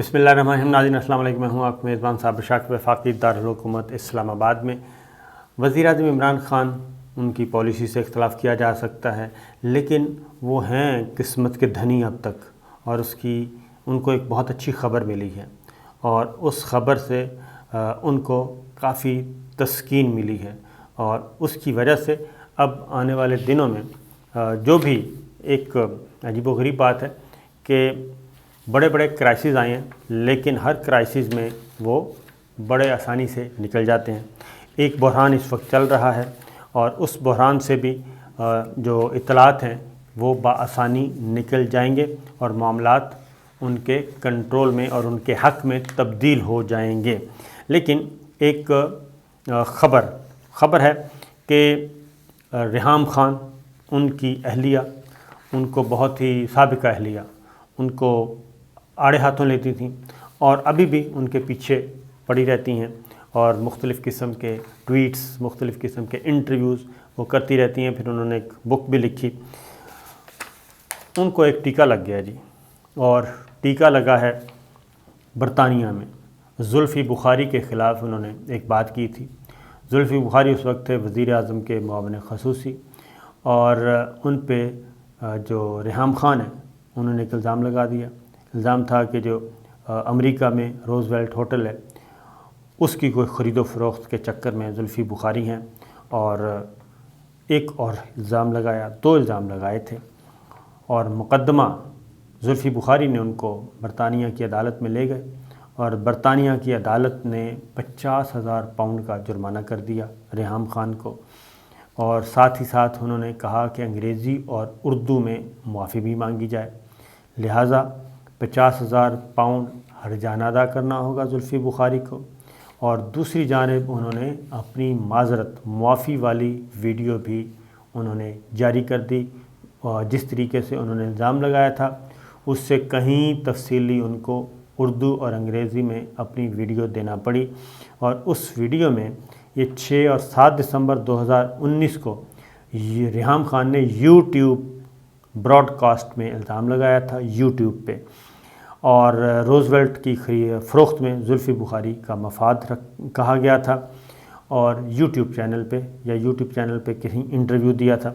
بسم اللہ الرحمن الرحیم۔ ناظرین السلام علیکم، میں ہوں آپ میزبان صابر شاکر وفاقی دارالحکومت اسلام آباد میں۔ وزیر اعظم عمران خان، ان کی پالیسی سے اختلاف کیا جا سکتا ہے، لیکن وہ ہیں قسمت کے دھنی اب تک، اور ان کو ایک بہت اچھی خبر ملی ہے، اور اس خبر سے ان کو کافی تسکین ملی ہے، اور اس کی وجہ سے اب آنے والے دنوں میں جو بھی ایک عجیب و غریب بات ہے کہ بڑے بڑے کرائسس آئے ہیں، لیکن ہر کرائسس میں وہ بڑے آسانی سے نکل جاتے ہیں۔ ایک بحران اس وقت چل رہا ہے، اور اس بحران سے بھی جو اطلاعات ہیں وہ بآسانی نکل جائیں گے، اور معاملات ان کے کنٹرول میں اور ان کے حق میں تبدیل ہو جائیں گے۔ لیکن ایک خبر ہے کہ ریحام خان، ان کی اہلیہ، ان کو بہت ہی سابقہ اہلیہ، ان کو آڑے ہاتھوں لیتی تھیں، اور ابھی بھی ان کے پیچھے پڑی رہتی ہیں، اور مختلف قسم کے ٹویٹس، مختلف قسم کے انٹرویوز وہ کرتی رہتی ہیں۔ پھر انہوں نے ایک بک بھی لکھی۔ ان کو ایک ٹیکہ لگ گیا جی، اور ٹیکہ لگا ہے برطانیہ میں۔ زلفی بخاری کے خلاف انہوں نے ایک بات کی تھی۔ زلفی بخاری اس وقت تھے وزیر اعظم کے معاون خصوصی، اور ان پہ جو ریحام خان ہیں انہوں نے ایک الزام لگا دیا۔ الزام تھا کہ جو امریکہ میں روز ویلٹ ہوٹل ہے، اس کی کوئی خرید و فروخت کے چکر میں زلفی بخاری ہیں، اور ایک اور الزام لگایا، 2 الزام لگائے تھے، اور مقدمہ زلفی بخاری نے ان کو برطانیہ کی عدالت میں لے گئے، اور برطانیہ کی عدالت نے 50,000 پاؤنڈ کا جرمانہ کر دیا ریحام خان کو، اور ساتھ ہی ساتھ انہوں نے کہا کہ انگریزی اور اردو میں معافی بھی مانگی جائے، لہٰذا 50,000 پاؤنڈ ہرجانہ ادا کرنا ہوگا زلفی بخاری کو۔ اور دوسری جانب انہوں نے اپنی معافی والی ویڈیو بھی انہوں نے جاری کر دی، اور جس طریقے سے انہوں نے الزام لگایا تھا اس سے کہیں تفصیلی ان کو اردو اور انگریزی میں اپنی ویڈیو دینا پڑی، اور اس ویڈیو میں یہ 6 اور 7 دسمبر 2019 کو ریحام خان نے یوٹیوب براڈ کاسٹ میں الزام لگایا تھا، یوٹیوب پہ، اور روز ویلٹ کی فروخت میں زلفی بخاری کا مفاد کہا گیا تھا، اور یوٹیوب چینل پہ کہیں انٹرویو دیا تھا،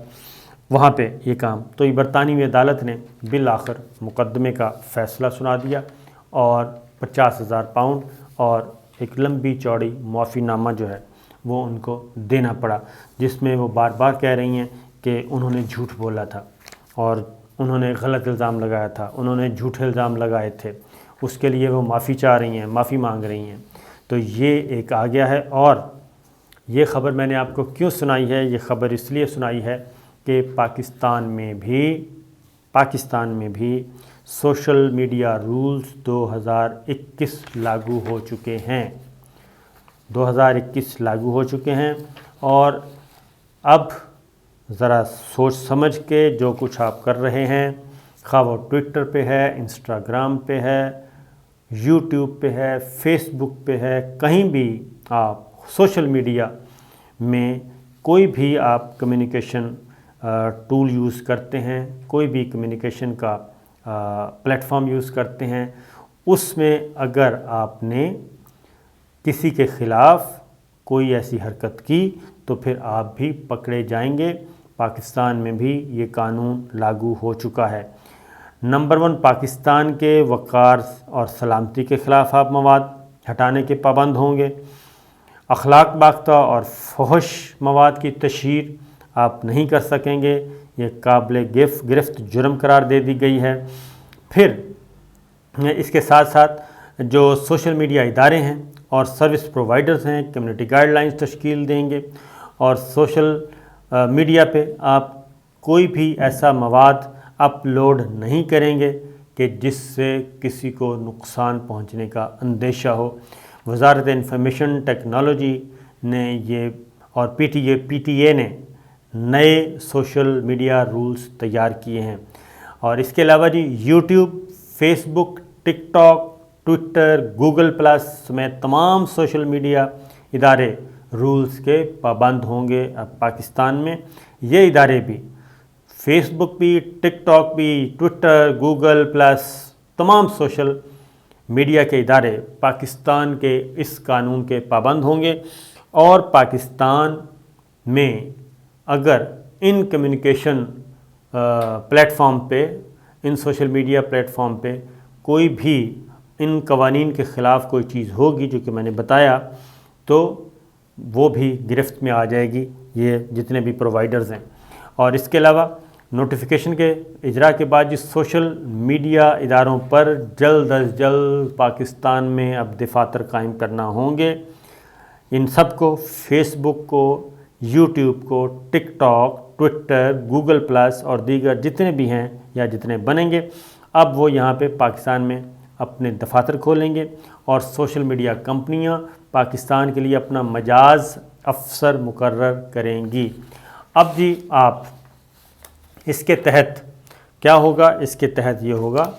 وہاں پہ یہ کام تو یہ برطانوی عدالت نے بالآخر مقدمے کا فیصلہ سنا دیا، اور 50,000 پاؤنڈ اور ایک لمبی چوڑی معافی نامہ جو ہے وہ ان کو دینا پڑا، جس میں وہ بار بار کہہ رہی ہیں کہ انہوں نے جھوٹ بولا تھا، اور انہوں نے غلط الزام لگایا تھا، انہوں نے جھوٹے الزام لگائے تھے، اس کے لیے وہ معافی چاہ رہی ہیں، معافی مانگ رہی ہیں۔ تو یہ ایک آ گیا ہے، اور یہ خبر میں نے آپ کو کیوں سنائی ہے؟ یہ خبر اس لیے سنائی ہے کہ پاکستان میں بھی سوشل میڈیا رولز 2021 لاگو ہو چکے ہیں، 2021 لاگو ہو چکے ہیں، اور اب ذرا سوچ سمجھ کے جو کچھ آپ کر رہے ہیں، خواہ وہ ٹویٹر پہ ہے، انسٹاگرام پہ ہے، یوٹیوب پہ ہے، فیس بک پہ ہے، کہیں بھی آپ سوشل میڈیا میں کوئی بھی آپ کمیونیکیشن ٹول یوز کرتے ہیں، کوئی بھی کمیونیکیشن کا پلیٹ فارم یوز کرتے ہیں، اس میں اگر آپ نے کسی کے خلاف کوئی ایسی حرکت کی تو پھر آپ بھی پکڑے جائیں گے۔ پاکستان میں بھی یہ قانون لاگو ہو چکا ہے۔ نمبر 1، پاکستان کے وقار اور سلامتی کے خلاف آپ مواد ہٹانے کے پابند ہوں گے۔ اخلاق باختہ اور فحش مواد کی تشہیر آپ نہیں کر سکیں گے، یہ قابل گرفت جرم قرار دے دی گئی ہے۔ پھر اس کے ساتھ ساتھ جو سوشل میڈیا ادارے ہیں اور سروس پرووائڈرز ہیں، کمیونٹی گائیڈ لائنز تشکیل دیں گے، اور سوشل میڈیا پہ آپ کوئی بھی ایسا مواد اپلوڈ نہیں کریں گے کہ جس سے کسی کو نقصان پہنچنے کا اندیشہ ہو۔ وزارت انفارمیشن ٹیکنالوجی نے یہ اور پی ٹی اے نے نئے سوشل میڈیا رولز تیار کیے ہیں، اور اس کے علاوہ جی یوٹیوب، فیس بک، ٹک ٹاک، ٹویٹر، گوگل پلس سمیت تمام سوشل میڈیا ادارے رولز کے پابند ہوں گے اب پاکستان میں۔ یہ ادارے بھی، فیس بک بھی، ٹک ٹاک بھی، ٹویٹر، گوگل پلس، تمام سوشل میڈیا کے ادارے پاکستان کے اس قانون کے پابند ہوں گے، اور پاکستان میں اگر ان کمیونیکیشن پلیٹ فارم پہ، ان سوشل میڈیا پلیٹ فارم پہ کوئی بھی ان قوانین کے خلاف کوئی چیز ہوگی جو کہ میں نے بتایا، تو وہ بھی گرفت میں آ جائے گی، یہ جتنے بھی پرووائڈرز ہیں۔ اور اس کے علاوہ نوٹیفیکیشن کے اجرا کے بعد جس سوشل میڈیا اداروں پر جلد از جلد پاکستان میں اب دفاتر قائم کرنا ہوں گے، ان سب کو، فیس بک کو، یوٹیوب کو، ٹک ٹاک، ٹویٹر، گوگل پلس اور دیگر جتنے بھی ہیں یا جتنے بنیں گے، اب وہ یہاں پہ پاکستان میں اپنے دفاتر کھولیں گے، اور سوشل میڈیا کمپنیاں پاکستان کے لیے اپنا مجاز افسر مقرر کریں گی۔ اب جی آپ اس کے تحت کیا ہوگا؟ اس کے تحت یہ ہوگا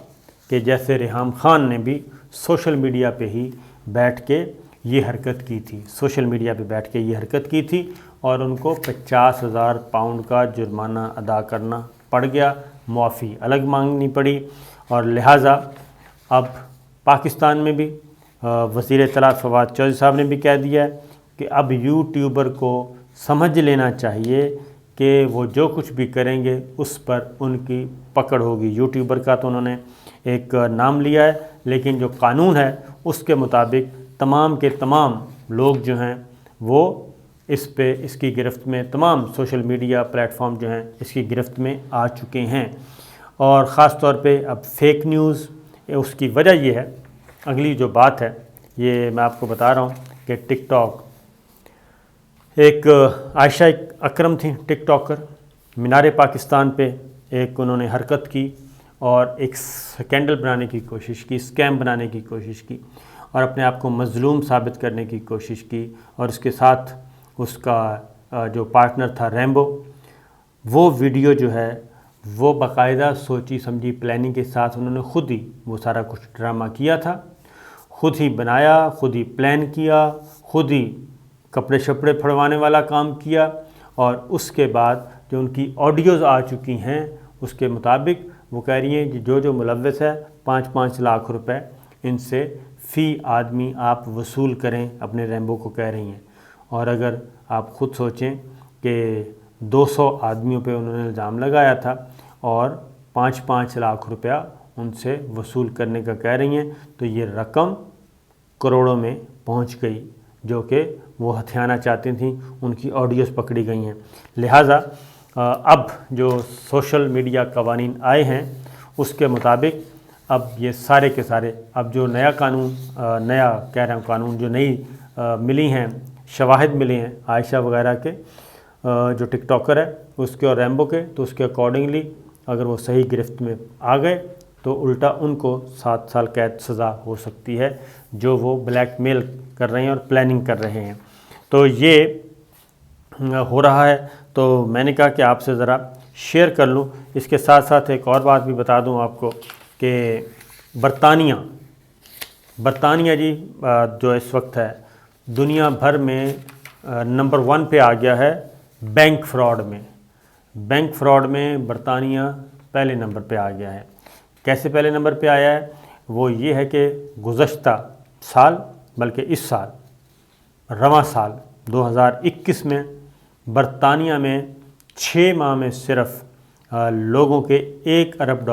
کہ جیسے ریحام خان نے بھی سوشل میڈیا پہ ہی بیٹھ کے یہ حرکت کی تھی، سوشل میڈیا پہ بیٹھ کے یہ حرکت کی تھی، اور ان کو 50,000 پاؤنڈ کا جرمانہ ادا کرنا پڑ گیا، معافی الگ مانگنی پڑی، اور لہٰذا اب پاکستان میں بھی وزیر اطلاعات فواد چودھری صاحب نے بھی کہہ دیا ہے کہ اب یوٹیوبر کو سمجھ لینا چاہیے کہ وہ جو کچھ بھی کریں گے اس پر ان کی پکڑ ہوگی۔ یوٹیوبر کا تو انہوں نے ایک نام لیا ہے، لیکن جو قانون ہے اس کے مطابق تمام کے تمام لوگ جو ہیں وہ اس پہ، اس کی گرفت میں، تمام سوشل میڈیا پلیٹ فارم جو ہیں اس کی گرفت میں آ چکے ہیں۔ اور خاص طور پہ اب فیک نیوز، اس کی وجہ یہ ہے، اگلی جو بات ہے یہ میں آپ کو بتا رہا ہوں کہ ٹک ٹاک، ایک عائشہ اکرم تھیں ٹک ٹاکر، مینار پاکستان پہ ایک انہوں نے حرکت کی اور ایک سکینڈل بنانے کی کوشش کی، اسکیم بنانے کی کوشش کی، اور اپنے آپ کو مظلوم ثابت کرنے کی کوشش کی، اور اس کے ساتھ اس کا جو پارٹنر تھا ریمبو، وہ ویڈیو جو ہے وہ باقاعدہ سوچی سمجھی پلاننگ کے ساتھ انہوں نے خود ہی وہ سارا کچھ ڈرامہ کیا تھا، خود ہی بنایا، خود ہی پلان کیا، خود ہی کپڑے شپڑے پھڑوانے والا کام کیا، اور اس کے بعد جو ان کی آڈیوز آ چکی ہیں اس کے مطابق وہ کہہ رہی ہیں کہ جو ملوث ہے 5 لاکھ روپے ان سے فی آدمی آپ وصول کریں، اپنے ریمبو کو کہہ رہی ہیں۔ اور اگر آپ خود سوچیں کہ 200 آدمیوں پہ انہوں نے الزام لگایا تھا اور 5 لاکھ روپیہ ان سے وصول کرنے کا کہہ رہی ہیں، تو یہ رقم کروڑوں میں پہنچ گئی، جو کہ وہ ہتھیانا چاہتی تھیں، ان کی آڈیوز پکڑی گئی ہیں۔ لہٰذا اب جو سوشل میڈیا قوانین آئے ہیں اس کے مطابق اب یہ سارے کے سارے، اب جو نیا قانون، نیا کہہ رہا ہوں قانون، جو نئی ملی ہیں، شواہد ملے ہیں عائشہ وغیرہ کے، جو ٹک ٹاکر ہے اس کے اور ریمبو کے، تو اس کے اکارڈنگلی اگر وہ صحیح گرفت میں آ گئے تو الٹا ان کو 7 سال قید سزا ہو سکتی ہے، جو وہ بلیک میل کر رہے ہیں اور پلاننگ کر رہے ہیں۔ تو یہ ہو رہا ہے، تو میں نے کہا کہ آپ سے ذرا شیئر کر لوں۔ اس کے ساتھ ساتھ ایک اور بات بھی بتا دوں آپ کو کہ برطانیہ جی جو اس وقت ہے دنیا بھر میں نمبر 1 پہ آ گیا ہے بینک فراڈ میں۔ بینک فراڈ میں برطانیہ پہلے نمبر پہ آ گیا ہے۔ کیسے پہلے نمبر پہ آیا ہے؟ وہ یہ ہے کہ گزشتہ سال، بلکہ اس سال، رواں سال 2021 میں برطانیہ میں 6 ماہ میں صرف لوگوں کے $1 ارب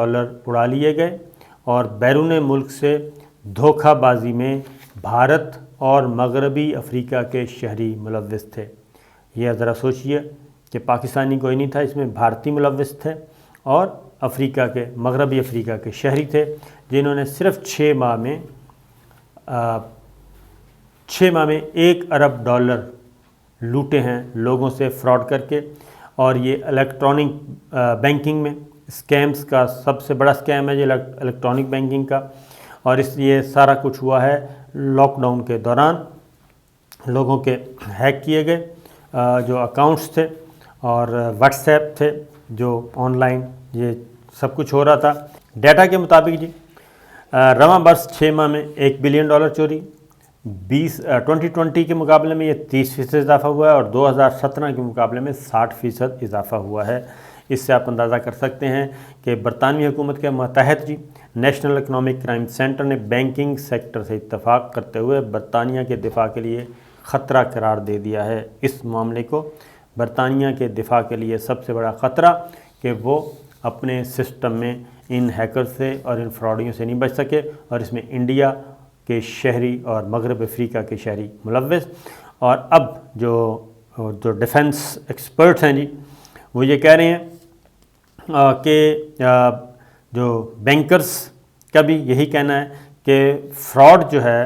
اڑا لیے گئے، اور بیرون ملک سے دھوکہ بازی میں بھارت اور مغربی افریقہ کے شہری ملوث تھے۔ یہ ذرا سوچئے کہ پاکستانی کوئی نہیں تھا، اس میں بھارتی ملوث تھے اور افریقہ کے، مغربی افریقہ کے شہری تھے، جنہوں نے صرف 6 ماہ میں $1 ارب لوٹے ہیں لوگوں سے فراڈ کر کے۔ اور یہ الیکٹرانک بینکنگ میں اسکیمز کا سب سے بڑا اسکیم ہے یہ الیکٹرانک بینکنگ کا، اور اس لیے سارا کچھ ہوا ہے لاک ڈاؤن کے دوران۔ لوگوں کے ہیک کیے گئے جو اکاؤنٹس تھے، اور واٹس ایپ تھے جو آن لائن یہ سب کچھ ہو رہا تھا۔ ڈیٹا کے مطابق جی رواں برس 6 ماہ میں $1 بلین چوری، 2020 کے مقابلے میں یہ 30% اضافہ ہوا ہے، اور 2017 کے مقابلے میں 60% اضافہ ہوا ہے۔ اس سے آپ اندازہ کر سکتے ہیں کہ برطانوی حکومت کے ماتحت نیشنل اکنامک کرائم سینٹر نے بینکنگ سیکٹر سے اتفاق کرتے ہوئے برطانیہ کے دفاع کے لیے خطرہ قرار دے دیا ہے۔ اس معاملے کو برطانیہ کے دفاع کے لیے سب سے بڑا خطرہ کہ وہ اپنے سسٹم میں ان ہیکر سے اور ان فراڈیوں سے نہیں بچ سکے، اور اس میں انڈیا کے شہری اور مغرب افریقہ کے شہری ملوث۔ اور اب جو ڈیفنس ایکسپرٹس ہیں وہ یہ کہہ رہے ہیں کہ جو بینکرز کا بھی یہی کہنا ہے کہ فراڈ جو ہے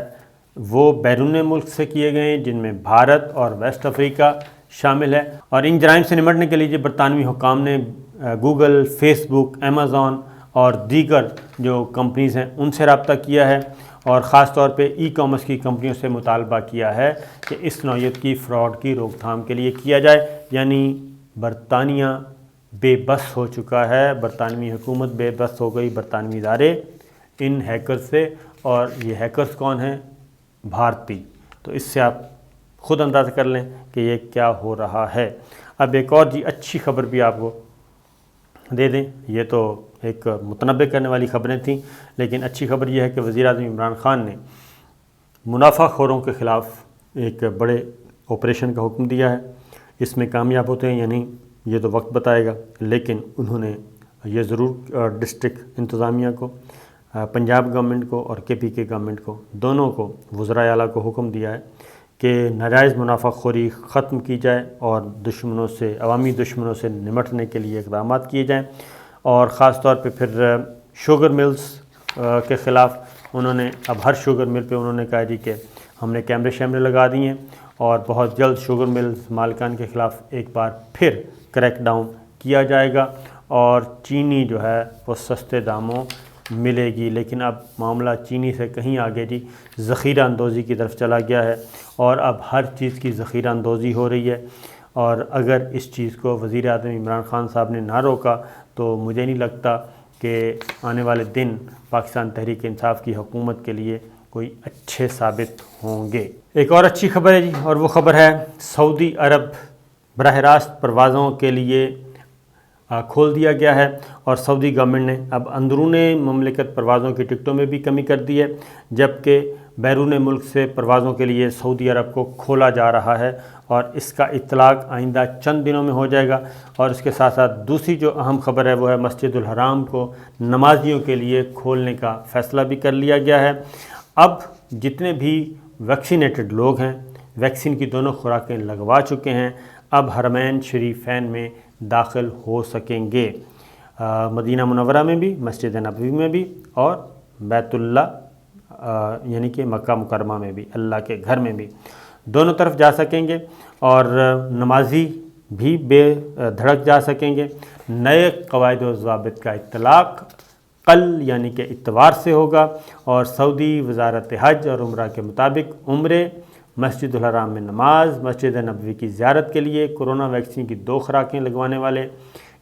وہ بیرون ملک سے کیے گئے ہیں، جن میں بھارت اور ویسٹ افریقہ شامل ہے، اور ان جرائم سے نمٹنے کے لیے برطانوی حکام نے گوگل، فیس بک، امیزون اور دیگر جو کمپنیز ہیں ان سے رابطہ کیا ہے، اور خاص طور پہ ای کامرس کی کمپنیوں سے مطالبہ کیا ہے کہ اس نوعیت کی فراڈ کی روک تھام کے لیے کیا جائے۔ یعنی برطانیہ بے بس ہو چکا ہے، برطانوی حکومت بے بس ہو گئی، برطانوی ادارے ان ہیکرز سے، اور یہ ہیکرز کون ہیں؟ بھارتی۔ تو اس سے آپ خود اندازہ کر لیں کہ یہ کیا ہو رہا ہے۔ اب ایک اور اچھی خبر بھی آپ کو دے دیں، یہ تو ایک متنبع کرنے والی خبریں تھیں، لیکن اچھی خبر یہ ہے کہ وزیر اعظم عمران خان نے منافع خوروں کے خلاف ایک بڑے آپریشن کا حکم دیا ہے۔ اس میں کامیاب ہوتے ہیں یا نہیں یہ تو وقت بتائے گا، لیکن انہوں نے یہ ضرور ڈسٹرکٹ انتظامیہ کو، پنجاب گورنمنٹ کو اور KP کے گورنمنٹ کو، دونوں کو، وزرائے اعلیٰ کو حکم دیا ہے کہ ناجائز منافع خوری ختم کی جائے اور دشمنوں سے، عوامی دشمنوں سے نمٹنے کے لیے اقدامات کیے جائیں۔ اور خاص طور پہ پھر شوگر ملز کے خلاف انہوں نے اب ہر شوگر مل پہ انہوں نے کہا کہ ہم نے کیمرے شیمرے لگا دیے ہیں، اور بہت جلد شوگر ملز مالکان کے خلاف ایک بار پھر کریک ڈاؤن کیا جائے گا، اور چینی جو ہے وہ سستے داموں ملے گی۔ لیکن اب معاملہ چینی سے کہیں آگے ذخیرہ اندوزی کی طرف چلا گیا ہے، اور اب ہر چیز کی ذخیرہ اندوزی ہو رہی ہے، اور اگر اس چیز کو وزیر اعظم عمران خان صاحب نے نہ روکا تو مجھے نہیں لگتا کہ آنے والے دن پاکستان تحریک انصاف کی حکومت کے لیے کوئی اچھے ثابت ہوں گے۔ ایک اور اچھی خبر ہے اور وہ خبر ہے سعودی عرب براہ راست پروازوں کے لیے کھول دیا گیا ہے، اور سعودی گورنمنٹ نے اب اندرون مملکت پروازوں کی ٹکٹوں میں بھی کمی کر دی ہے، جبکہ بیرون ملک سے پروازوں کے لیے سعودی عرب کو کھولا جا رہا ہے، اور اس کا اطلاق آئندہ چند دنوں میں ہو جائے گا۔ اور اس کے ساتھ ساتھ دوسری جو اہم خبر ہے وہ ہے مسجد الحرام کو نمازیوں کے لیے کھولنے کا فیصلہ بھی کر لیا گیا ہے۔ اب جتنے بھی ویکسینیٹڈ لوگ ہیں، ویکسین کی دونوں خوراکیں لگوا چکے ہیں، اب حرمین شریفین میں داخل ہو سکیں گے، مدینہ منورہ میں بھی، مسجد نبوی میں بھی، اور بیت اللہ یعنی کہ مکہ مکرمہ میں بھی، اللہ کے گھر میں بھی، دونوں طرف جا سکیں گے، اور نمازی بھی بے دھڑک جا سکیں گے۔ نئے قواعد و ضوابط کا اطلاق کل یعنی کہ اتوار سے ہوگا، اور سعودی وزارت حج اور عمرہ کے مطابق عمرے، مسجد الحرام میں نماز، مسجد نبوی کی زیارت کے لیے کورونا ویکسین کی 2 خوراکیں لگوانے والے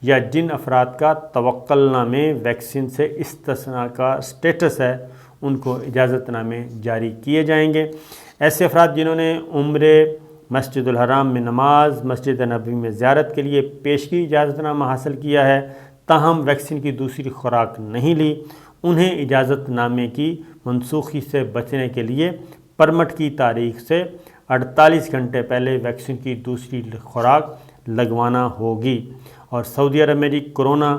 یا جن افراد کا توکل نامے ویکسین سے استثناء کا سٹیٹس ہے ان کو اجازت نامے جاری کیے جائیں گے۔ ایسے افراد جنہوں نے عمرے، مسجد الحرام میں نماز، مسجد نبوی میں زیارت کے لیے پیشگی اجازت نامہ حاصل کیا ہے تاہم ویکسین کی دوسری خوراک نہیں لی، انہیں اجازت نامے کی منسوخی سے بچنے کے لیے پرمٹ کی تاریخ سے 48 گھنٹے پہلے ویکسین کی دوسری خوراک لگوانا ہوگی۔ اور سعودی عرب میں کورونا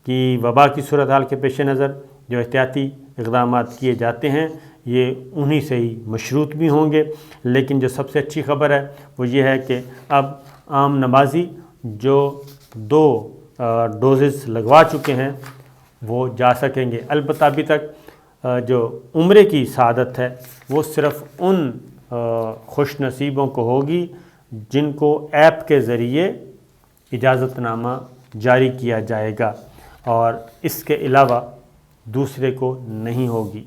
کی وبا کی صورتحال کے پیش نظر جو احتیاطی اقدامات کیے جاتے ہیں یہ انہی سے ہی مشروط بھی ہوں گے، لیکن جو سب سے اچھی خبر ہے وہ یہ ہے کہ اب عام نمازی جو 2 ڈوزز لگوا چکے ہیں وہ جا سکیں گے۔ البتہ ابھی تک جو عمرے کی سعادت ہے وہ صرف ان خوش نصیبوں کو ہوگی جن کو ایپ کے ذریعے اجازت نامہ جاری کیا جائے گا، اور اس کے علاوہ دوسرے کو نہیں ہوگی۔